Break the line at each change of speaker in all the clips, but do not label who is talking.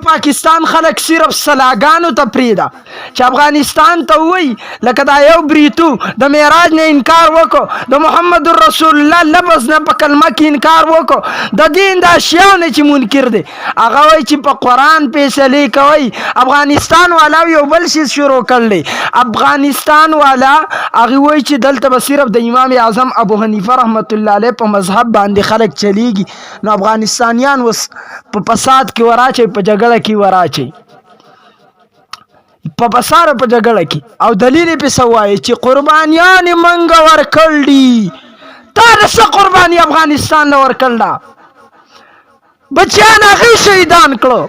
پاکستان خلک صرف سلاګانو ته پریده چې افغانستان ته وای لکه دا یو بریتو د معراج نه انکار وکړو د محمد رسول الله لفظ نه په کلمه کې انکار وکړو د دین د اشیاء نه چې منکر دي هغه وای چې په قرآن فیصلې کوي افغانستان والا یو بل شی شروع کړلی افغانستان والا هغه وای چې دلته به صرف د امام اعظم ابو حنیفه رحمت الله علیه په مذهب باندې خلک چلیږي نو افغانستانیان وس په فساد کې وراچي په جګړه کې وراچي په بساره په جګړه کې او دلیل په سوای چې قربانیان منګ ورکړي تر څو قرباني افغانستان له ورکړه بچیان هغه شهیدان کړو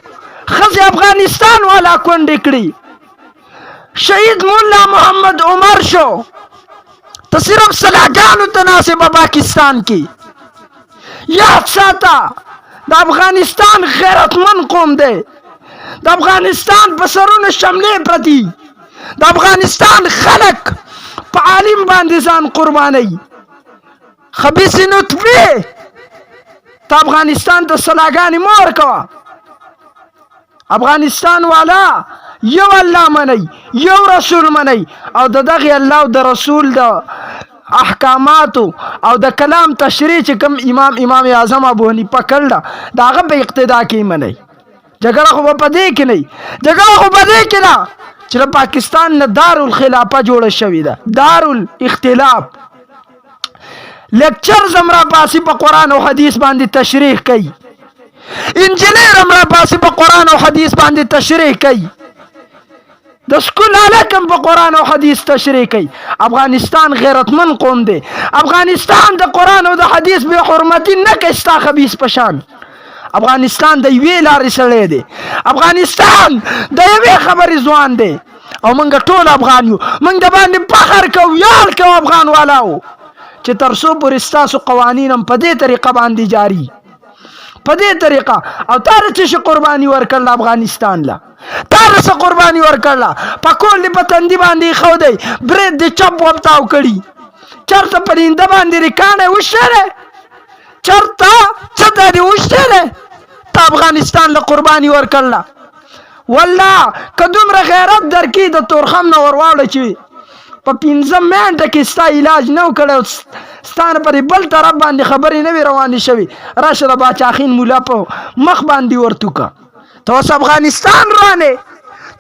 خزي افغانستان والا کونډې کړي شهید مولا محمد عمر شو ته صرف سلاګانو تناسب پاکستان کې یاد ساته د افغانستان غیرتمن قوم دی د افغانستان په سرونو شملې پرتی د افغانستان خلق په عالم باندې ځان قرباني خبيث نطفه ته افغانستان ته سلاګانې مور کوا افغانستان والا یو الله مني یو رسول مني او دغه الله او د رسول د احکاماتو او د کلام تشریح چې کوم امام اعظم ابو حنیفه کړل داغه په اقتدا کې مني جګړه خو په دې کې نه جګړه خو په دې کې نه چې پاکستان نه دارالخلافه جوړه شوې ده دارالاختلاف لیکچر زمرا پاسي په قران او حديث باندې تشریح کوي انجینر زمرا پاسي په قران او حديث باندې تشریح کوي د سکول علاقم په قرآن او حدیث تشریح کوي افغانستان غیرتمن قوم دی افغانستان د قرآن او د حدیث به حرمتي نه کوي ستا خبيث پشان افغانستان د یوې لارې سړی دی افغانستان د یوې خبرې ځوان دی او موږ ټول افغان یو موږ د باندې فخر کوو یال کوو افغان والاو چې تر څو پورې ستاسو قوانین هم په دې طریقه باندې جاری په دې طریقه او تر چې قرباني ورکړل افغانستان لا تر څو قرباني ورکړل په کول په تندې باندې خو دی برید د چپ وپتاو کړي چرته پرینده باندې ریکانه وشره چرته څه دی وشره ته افغانستان له قرباني ورکړل والله کدوم غیرت درکې د تورخم نو ورواړه چې په 15 منټه کې ستا علاج نو کړو ستانه پر بل طرف باندې خبرې نه روانې شوي راشه د باچاخین مولا په مخ باندې ورتوکا ته اوس افغانستان روانه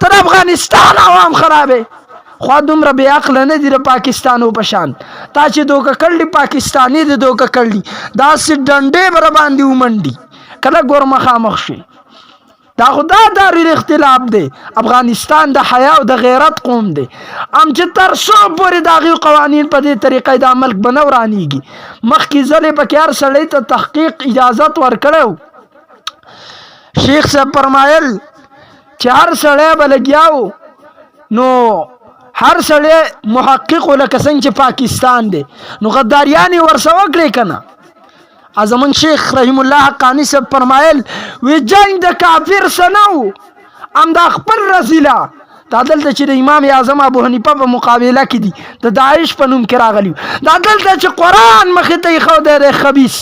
تر افغانستان عوام خرابې خو دومره بې عقل نه دي د پاکستانو په شان تا چې دوکه کړلی پاکستاني د دوکه کړلی داسې ډنډې بر باندې ومنډي کله ګور مخامخ شي دا خدا دارالاختلاف دی افغانستان د حیا او د غیرت قوم دی ام چې تر څو پورې داغي قوانین په دې طریقې د عمل بنورانیږي مخکې ځلې په کار سړی ته تحقیق اجازت ورکړو شیخ صاحب فرمایل چې هر سړی بلګیاو نو هر سړی محقق ولکه څنګه چې پاکستان دی نو غداریانی ورسوه کړی کنه ازمن شیخ رحم الله حقانی سے فرمایل وی جنگ د کافر سنو ام د خپل رسوله دا دلته چې د امام اعظم ابو حنیفه په مقابله کې دي د داعش په نوم کې راغلی دا دلته چې قرآن مخې ته خو د خبيث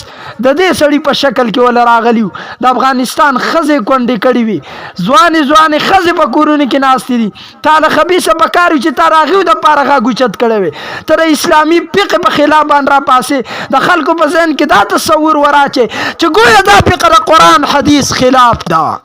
د دې سړي په شکل کې ول راغلی د افغانستان خزه کونډې کړي وي ځوان خزه په کورونه کې ناشتي دي تعالی خبيث په کارو چې تا راغیو د پارغه ګوچت کړي وي تر اسلامي فقه په خلاف باندې را پاسه د خلکو په ذهن کې دا تصور وراچه چې ګویا دا فقه قرآن حدیث خلاف ده